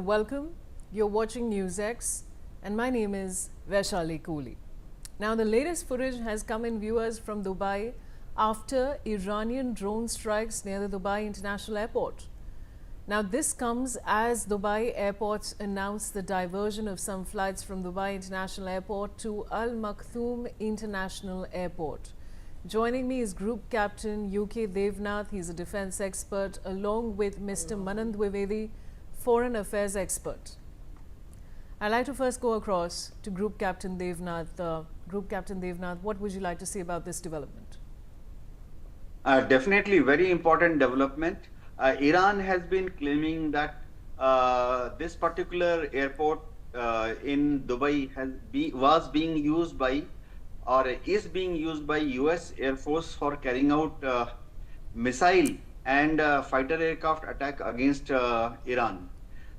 welcome. You're watching NewsX and my name is Vaishali Cooley. Now the latest footage has come in viewers from Dubai after Iranian drone strikes near the Dubai International Airport. Now this comes as Dubai airports announced the diversion of some flights from Dubai International Airport to Maktoum International Airport. Joining me is Group Captain UK Devnath. He's a defense expert, along with Mr. Manand Dwivedi, foreign affairs expert. I'd like to first go across to Group Captain Devnath. Group Captain Devnath, what would you like to say about this development? Definitely very important development. Iran has been claiming that this particular airport in Dubai was being used by or is being used by US Air Force for carrying out missile and fighter aircraft attack against Iran.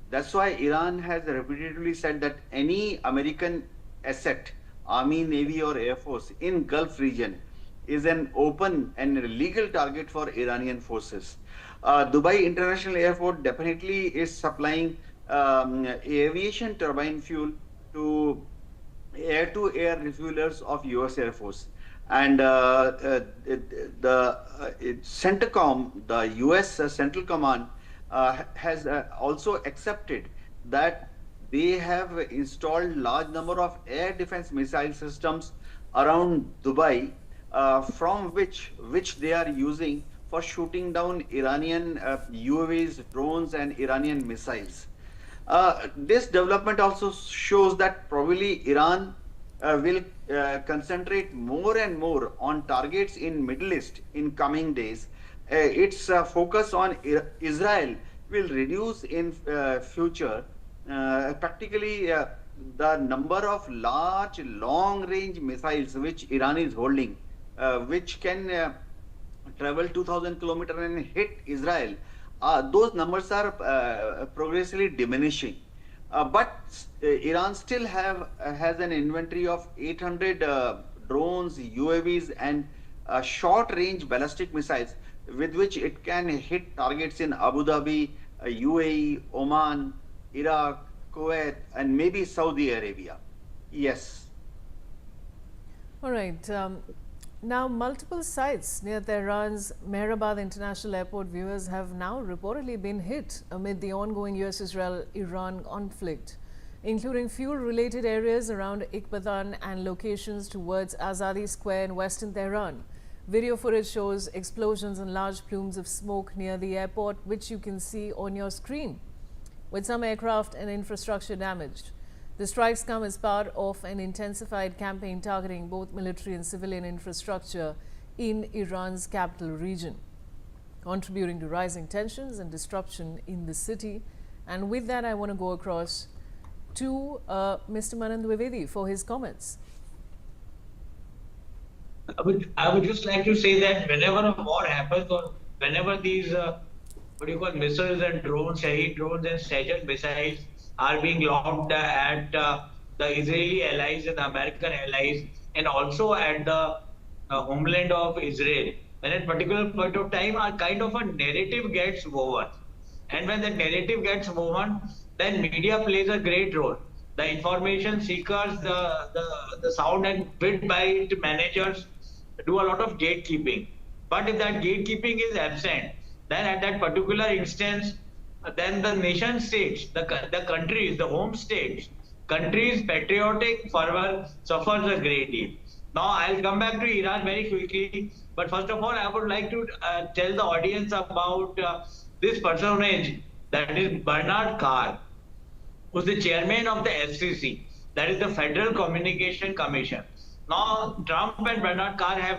That's why Iran has repeatedly said that any American asset, Army, Navy or Air Force in Gulf region is an open and legal target for Iranian forces. Dubai International Airport definitely is supplying aviation turbine fuel to air-to-air refuelers of US Air Force. And the CENTCOM, the US Central Command, has also accepted that they have installed large number of air defense missile systems around Dubai, from which they are using for shooting down Iranian UAVs, drones and Iranian missiles. This development also shows that probably Iran will concentrate more and more on targets in Middle East in coming days. Its focus on Israel will reduce in future. Practically, the number of large, long-range missiles which Iran is holding, which can travel 2,000 kilometers and hit Israel, those numbers are progressively diminishing. But Iran still has an inventory of 800 drones, UAVs and short-range ballistic missiles with which it can hit targets in Abu Dhabi, UAE, Oman, Iraq, Kuwait and maybe Saudi Arabia. Yes. All right. Now, multiple sites near Tehran's Mehrabad International Airport, viewers, have now reportedly been hit amid the ongoing US-Israel-Iran conflict, including fuel-related areas around Ekbatan and locations towards Azadi Square in western Tehran. Video footage shows explosions and large plumes of smoke near the airport, which you can see on your screen, with some aircraft and infrastructure damaged. The strikes come as part of an intensified campaign targeting both military and civilian infrastructure in Iran's capital region, contributing to rising tensions and disruption in the city. And with that, I want to go across to Mr. Manand Dwivedi for his comments. I would just like to say that whenever a war happens or whenever these missiles and drones, Shahed drones and Sajjad missiles are being launched at the Israeli allies and the American allies and also at the homeland of Israel, when at a particular point of time a kind of a narrative gets woven. And when the narrative gets woven, then media plays a great role. The information seekers, the sound and bit by managers do a lot of gatekeeping. But if that gatekeeping is absent, then at that particular instance, then the nation states, the countries, the home states, countries' patriotic fervor suffers a great deal. Now, I'll come back to Iran very quickly. But first of all, I would like to tell the audience about this personage, that is Bernard Carr, who's the chairman of the FCC, that is the Federal Communication Commission. Now, Trump and Bernard Carr have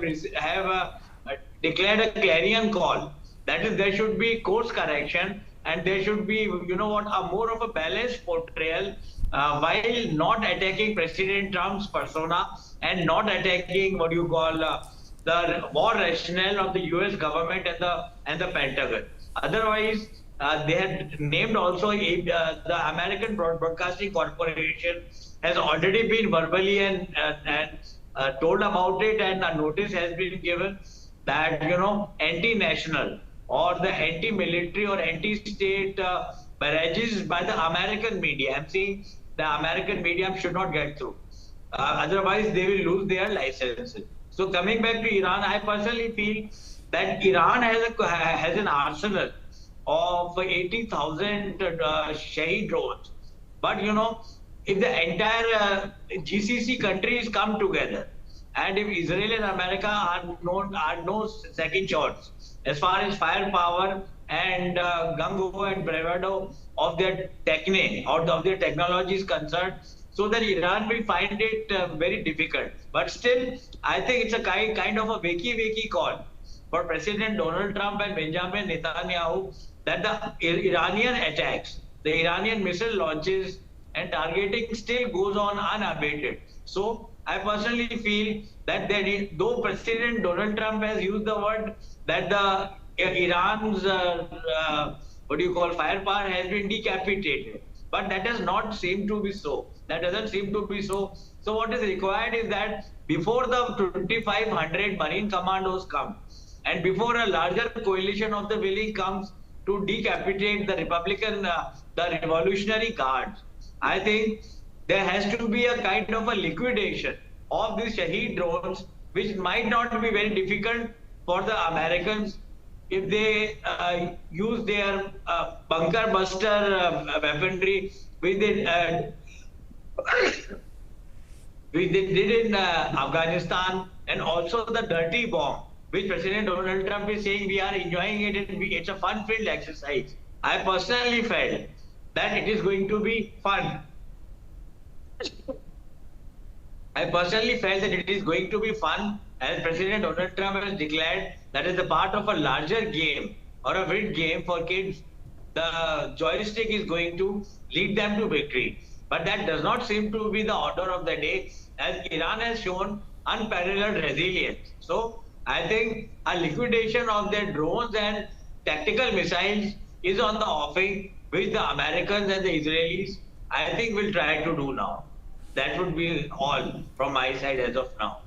declared a clarion call. That is, there should be course correction and there should be, a more of a balanced portrayal while not attacking President Trump's persona and not attacking the war rationale of the US government and the Pentagon. Otherwise, they had named also the American Broadcasting Corporation has already been verbally and told about it, and a notice has been given that anti-national or the anti-military or anti-state barrages by the American media. I'm saying the American media should not get through. Otherwise, they will lose their licenses. So coming back to Iran, I personally feel that Iran has an arsenal of 80,000 Shahed drones. But you know, if the entire GCC countries come together, and if Israel and America are no second shots as far as firepower and gung ho and bravado of their technique or of their technology is concerned, so that Iran will find it very difficult. But still, I think it's a kind of a wakey call for President Donald Trump and Benjamin Netanyahu that the Iranian attacks, the Iranian missile launches and targeting still goes on unabated. So I personally feel that though President Donald Trump has used the word that the Iran's what do you call firepower has been decapitated, but that does not seem to be so. That doesn't seem to be so. So what is required is that before the 2,500 Marine commandos come, and before a larger coalition of the willing comes to decapitate the the Revolutionary Guards, I think there has to be a kind of a liquidation of these Shahed drones, which might not be very difficult for the Americans if they use their bunker buster weaponry, which which they did in Afghanistan, and also the dirty bomb, which President Donald Trump is saying we are enjoying it and it's a fun-filled exercise. I personally felt that it is going to be fun. I personally felt that it is going to be fun, as President Donald Trump has declared that is a part of a larger game or a big game for kids. The joystick is going to lead them to victory. But that does not seem to be the order of the day, as Iran has shown unparalleled resilience. So I think a liquidation of their drones and tactical missiles is on the offing, which the Americans and the Israelis, I think, will try to do now. That would be all from my side as of now.